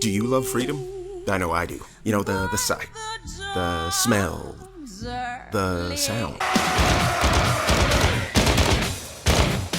Do you love freedom? I know I do. You know, the sight, the smell, the sound.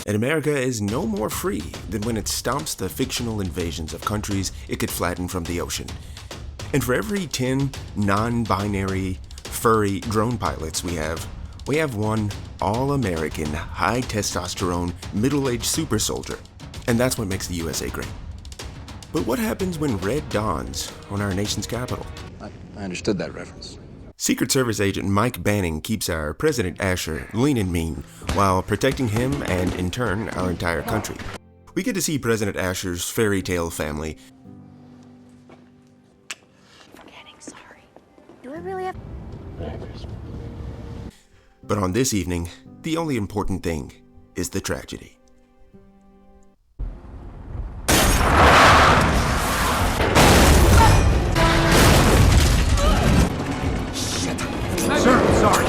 And America is no more free than when it stomps the fictional invasions of countries it could flatten from the ocean. And for every 10 non-binary, furry drone pilots we have one all-American, high-testosterone, middle-aged super soldier. And that's what makes the USA great. But what happens when red dawns on our nation's capital? I understood that reference. Secret Service agent Mike Banning keeps our President Asher lean and mean while protecting him and, in turn, our entire country. We get to see President Asher's fairy tale family. Forgetting, sorry. Do I really have... But on this evening, the only important thing is the tragedy. Sir, sorry.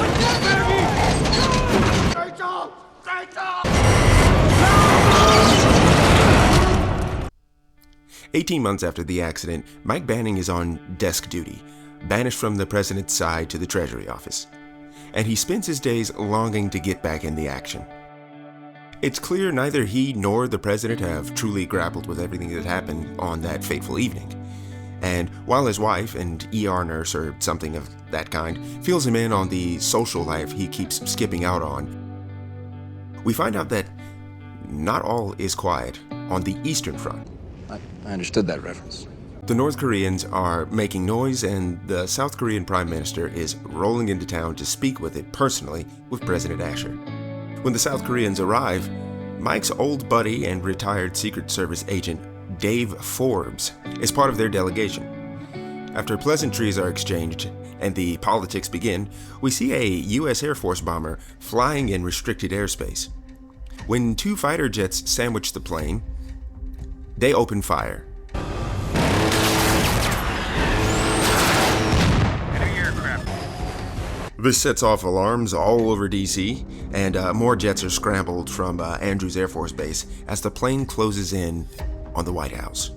18 months after the accident, Mike Banning is on desk duty, banished from the president's side to the Treasury office. And he spends his days longing to get back in the action. It's clear neither he nor the president have truly grappled with everything that happened on that fateful evening. And while his wife, an ER nurse or something of that kind, fills him in on the social life he keeps skipping out on, we find out that not all is quiet on the Eastern Front. I understood that reference. The North Koreans are making noise, and the South Korean Prime Minister is rolling into town to speak with it personally with President Asher. When the South Koreans arrive, Mike's old buddy and retired Secret Service agent Dave Forbes is part of their delegation. After pleasantries are exchanged and the politics begin, we see a U.S. Air Force bomber flying in restricted airspace. When two fighter jets sandwich the plane, they open fire. This sets off alarms all over D.C., and more jets are scrambled from Andrews Air Force Base as the plane closes in on the White House.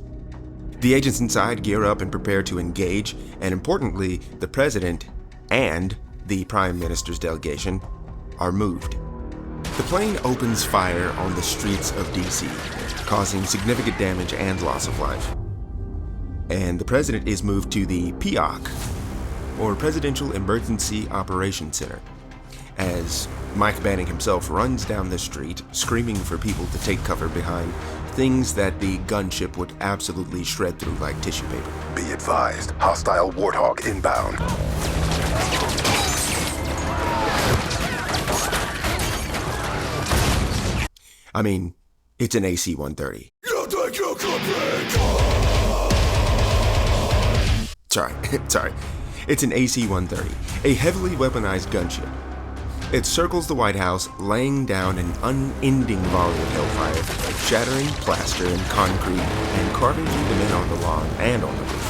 The agents inside gear up and prepare to engage, and importantly, the president and the prime minister's delegation are moved. The plane opens fire on the streets of D.C., causing significant damage and loss of life. And the president is moved to the PEOC, or Presidential Emergency Operations Center, as Mike Banning himself runs down the street, screaming for people to take cover behind things that the gunship would absolutely shred through like tissue paper. Be advised, hostile Warthog inbound. I mean, it's an AC-130. Sorry. It's an AC-130, a heavily weaponized gunship. It circles the White House, laying down an unending volley of hellfire, shattering plaster and concrete, and carving through the men on the lawn and on the roof.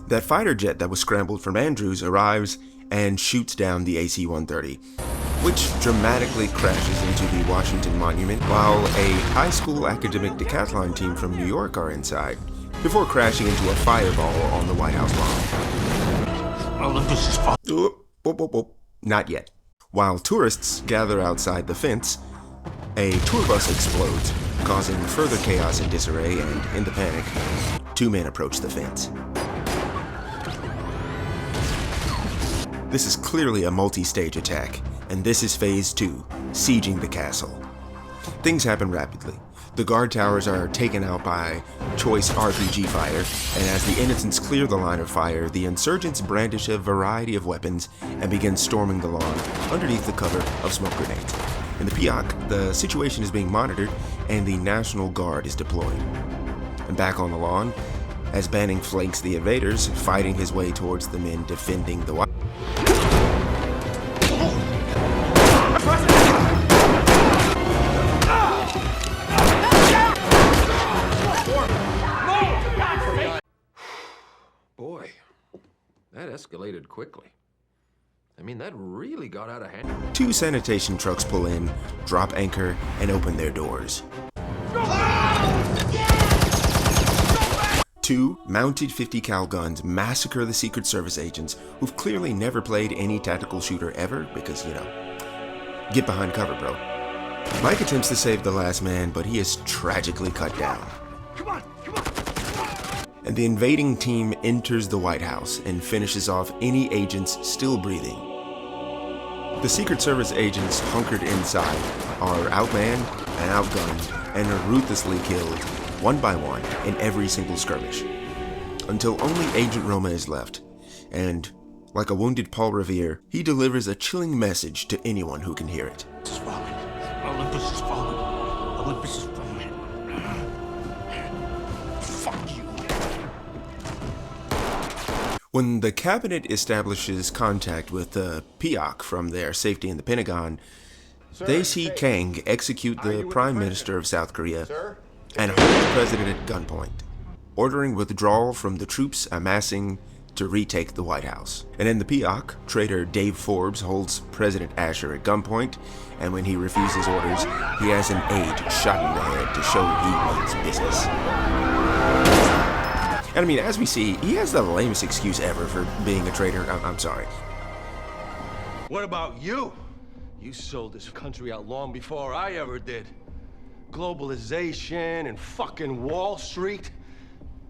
That fighter jet that was scrambled from Andrews arrives and shoots down the AC-130, which dramatically crashes into the Washington Monument, while a high school academic decathlon team from New York are inside, before crashing into a fireball on the White House lawn. Olympus is falling. Not yet. While tourists gather outside the fence, a tour bus explodes, causing further chaos and disarray, and in the panic, two men approach the fence. This is clearly a multi-stage attack, and this is Phase 2, sieging the castle. Things happen rapidly. The guard towers are taken out by choice RPG fire, and as the innocents clear the line of fire, the insurgents brandish a variety of weapons and begin storming the lawn underneath the cover of smoke grenades. In the PEOC, the situation is being monitored, and the National Guard is deployed. And back on the lawn, as Banning flanks the invaders, fighting his way towards the men defending the White House. Boy, that escalated quickly. I mean, that really got out of hand. 2 sanitation trucks pull in, drop anchor, and open their doors. 2 mounted 50 cal guns massacre the Secret Service agents who've clearly never played any tactical shooter ever because, you know, get behind cover, bro. Mike attempts to save the last man, but he is tragically cut down. And the invading team enters the White House and finishes off any agents still breathing. The Secret Service agents hunkered inside are outmanned and outgunned and are ruthlessly killed one by one in every single skirmish, until only Agent Roma is left, and like a wounded Paul Revere, he delivers a chilling message to anyone who can hear it. Olympus is falling. Olympus is falling. Olympus is falling. Fuck you. When the cabinet establishes contact with the PIOC from their safety in the Pentagon, they see Kang execute the Prime Minister of South Korea and hold the president at gunpoint, ordering withdrawal from the troops amassing to retake the White House. And in the PIOC, traitor Dave Forbes holds President Asher at gunpoint, and when he refuses orders, he has an aide shot in the head to show he means business. And I mean, as we see, he has the lamest excuse ever for being a traitor. I'm sorry. What about you? You sold this country out long before I ever did. Globalization and fucking Wall Street.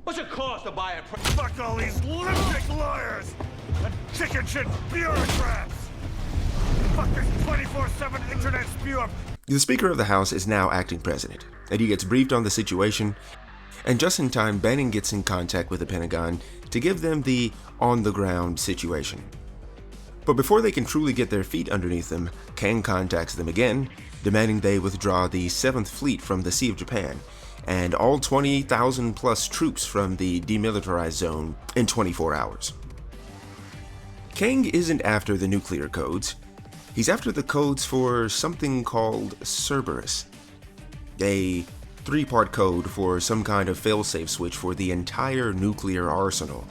What's it cost to buy a Fuck all these lunatic lawyers and chicken shit bureaucrats. Fuck this 24/7 internet spew up. The Speaker of the House is now acting president, and he gets briefed on the situation, and just in time, Banning gets in contact with the Pentagon to give them the on-the-ground situation. But before they can truly get their feet underneath them, Kang contacts them again, demanding they withdraw the 7th Fleet from the Sea of Japan, and all 20,000 plus troops from the demilitarized zone in 24 hours. Kang isn't after the nuclear codes, he's after the codes for something called Cerberus, a 3-part code for some kind of failsafe switch for the entire nuclear arsenal,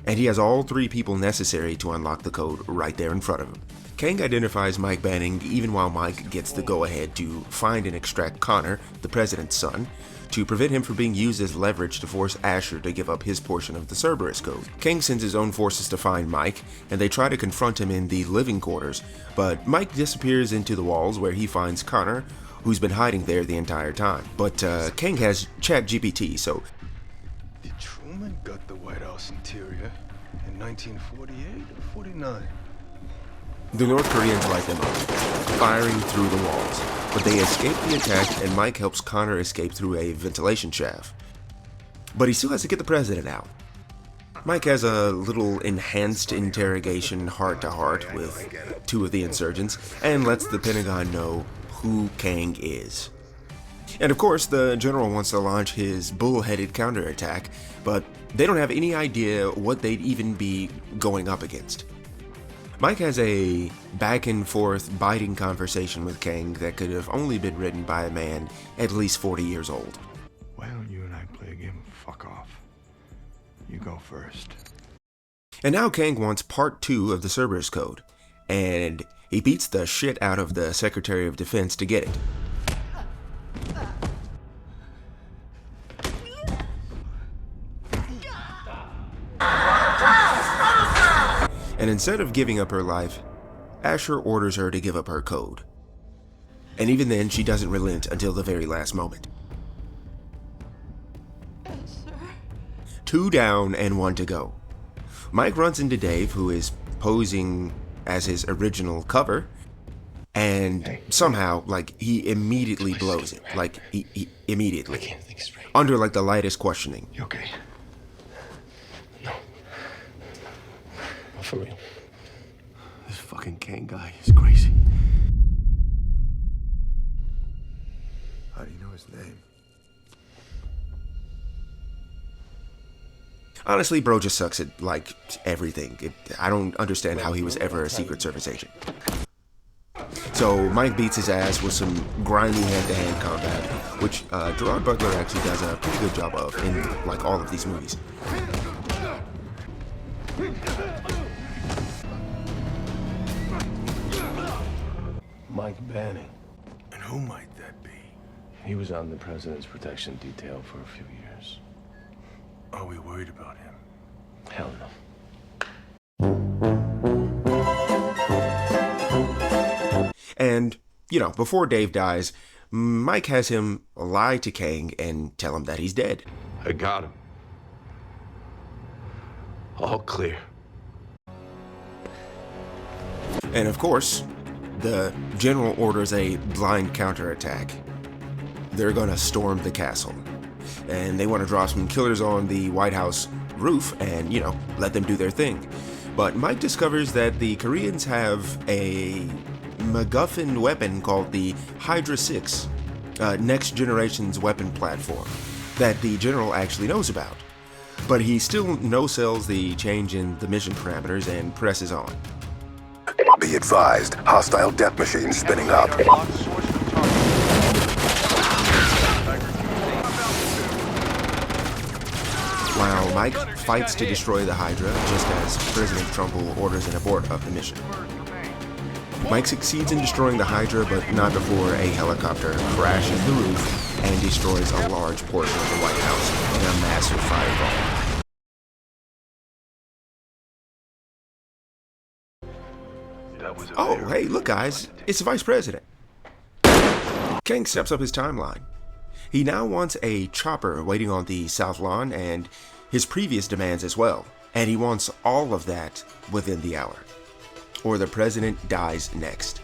and he has all 3 people necessary to unlock the code right there in front of him. Kang identifies Mike Banning even while Mike gets the go-ahead to find and extract Connor, the president's son, to prevent him from being used as leverage to force Asher to give up his portion of the Cerberus code. Kang sends his own forces to find Mike, and they try to confront him in the living quarters, but Mike disappears into the walls where he finds Connor, who's been hiding there the entire time. But Kang has ChatGPT, so... Did Truman gut the White House interior in 1948 or 49? The North Koreans light them up, firing through the walls, but they escape the attack and Mike helps Connor escape through a ventilation shaft. But he still has to get the president out. Mike has a little enhanced interrogation heart-to-heart with 2 of the insurgents and lets the Pentagon know who Kang is. And of course, the general wants to launch his bull-headed counterattack, but they don't have any idea what they'd even be going up against. Mike has a back-and-forth biting conversation with Kang that could have only been written by a man at least 40 years old. Why don't you and I play a game of fuck off? You go first. And now Kang wants part 2 of the Cerberus code, and he beats the shit out of the Secretary of Defense to get it. And instead of giving up her life, Asher orders her to give up her code. And even then, she doesn't relent until the very last moment. 2 down and 1 to go. Mike runs into Dave, who is posing as his original cover, and somehow, like, he immediately blows it. Like, he immediately. I can't think straight. Under, like, the lightest questioning. You okay? No. Not for real. This fucking Kang guy is crazy. How do you know his name? Honestly, bro just sucks at, like, everything. I don't understand how he was ever a Secret Service agent. So Mike beats his ass with some grimy hand-to-hand combat, which Gerard Butler actually does a pretty good job of in, like, all of these movies. Mike Banning. And who might that be? He was on the president's protection detail for a few years. Are we worried about him? Hell no. And, you know, before Dave dies, Mike has him lie to Kang and tell him that he's dead. I got him. All clear. And of course, the general orders a blind counterattack. They're gonna storm the castle. And they want to drop some killers on the White House roof and, you know, let them do their thing. But Mike discovers that the Koreans have a MacGuffin weapon called the Hydra 6, next generation's weapon platform, that the general actually knows about. But he still no-sells the change in the mission parameters and presses on. Be advised, hostile death machine spinning up. While Mike fights to destroy the Hydra, just as President Trump orders an abort of the mission. Mike succeeds in destroying the Hydra, but not before a helicopter crashes the roof and destroys a large portion of the White House in a massive fireball. Oh, hey, look guys, it's the Vice President. Kang steps up his timeline. He now wants a chopper waiting on the South Lawn and his previous demands as well. And he wants all of that within the hour, or the president dies next.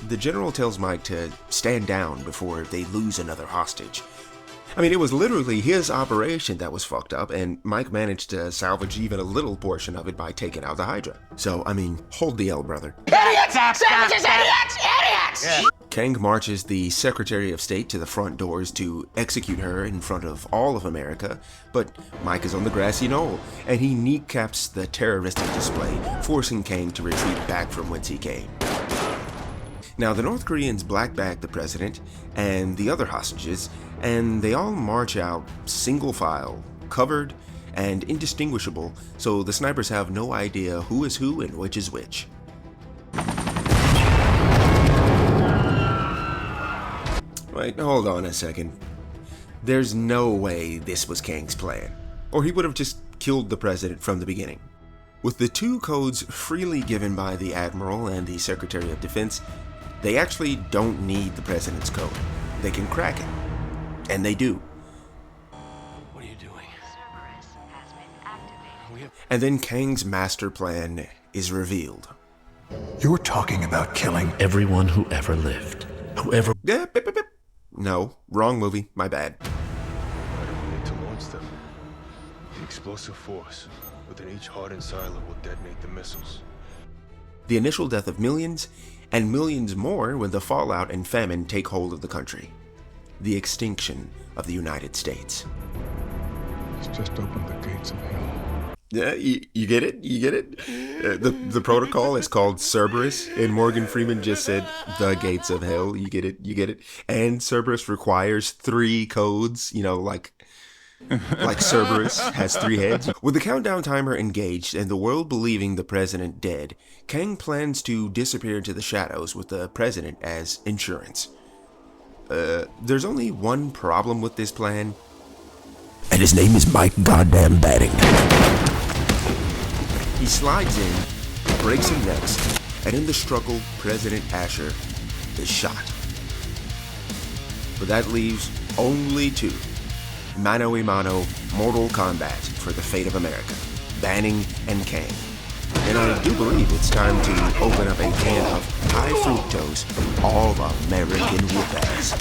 The general tells Mike to stand down before they lose another hostage. I mean, it was literally his operation that was fucked up, and Mike managed to salvage even a little portion of it by taking out the Hydra. So, I mean, hold the L, brother. Idiots! Savages, idiots! Idiots! Yeah. Kang marches the Secretary of State to the front doors to execute her in front of all of America, but Mike is on the grassy knoll, and he kneecaps the terroristic display, forcing Kang to retreat back from whence he came. Now, the North Koreans black bag the president and the other hostages, and they all march out single file, covered and indistinguishable, so the snipers have no idea who is who and which is which. Wait, hold on a second. There's no way this was Kang's plan, or he would have just killed the president from the beginning. With the two codes freely given by the Admiral and the Secretary of Defense, they actually don't need the president's code. They can crack it. And they do. What are you doing? Cerberus has been activated. And then Kang's master plan is revealed. You're talking about killing everyone who ever lived. Whoever... No, wrong movie, my bad. Why do we need to launch them? The explosive force within each hardened silo will detonate the missiles. The initial death of millions, and millions more when the fallout and famine take hold of the country. The extinction of the United States. It's just opened the gates of hell. Yeah, you get it? You get it? The protocol is called Cerberus, and Morgan Freeman just said, the gates of hell. You get it? You get it? And Cerberus requires 3 codes, you know, like Cerberus has 3 heads. With the countdown timer engaged and the world believing the president dead, Kang plans to disappear into the shadows with the president as insurance. There's only one problem with this plan. And his name is Mike Goddamn Banning. He slides in, breaks him next, and in the struggle, President Asher is shot. But that leaves only 2. Mano a mano, mortal combat for the fate of America. Banning and Kang. And I do believe it's time to open up a can of high fructose, all-American whoop-ass.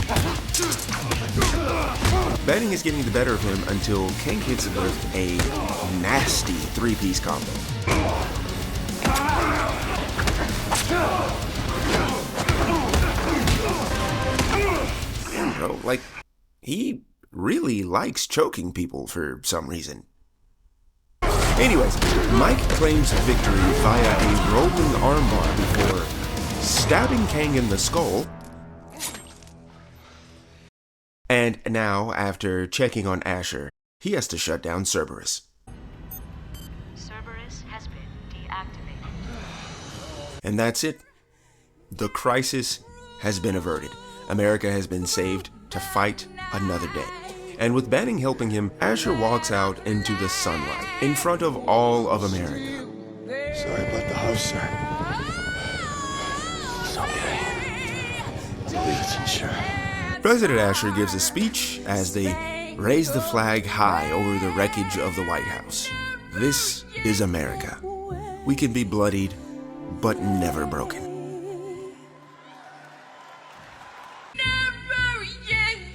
Banning is getting the better of him until Kang hits him with a nasty 3-piece combo. Bro, like, he really likes choking people for some reason. Anyways, Mike claims victory via a rolling armbar before stabbing Kang in the skull. And now, after checking on Asher, he has to shut down Cerberus. Cerberus has been deactivated. And that's it. The crisis has been averted. America has been saved to fight another day. And with Banning helping him, Asher walks out into the sunlight in front of all of America. Sorry about the house, sir. It's okay. I believe it's insured. President Asher gives a speech as they raise the flag high over the wreckage of the White House. This is America. We can be bloodied, but never broken.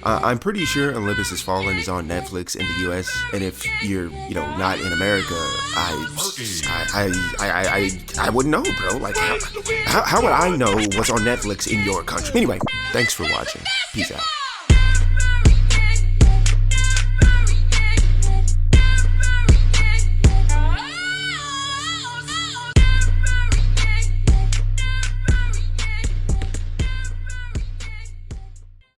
I'm pretty sure Olympus Has Fallen is on Netflix in the US, and if you're, not in America, I wouldn't know, bro. Like, how would I know what's on Netflix in your country? Anyway, thanks for watching. Peace out.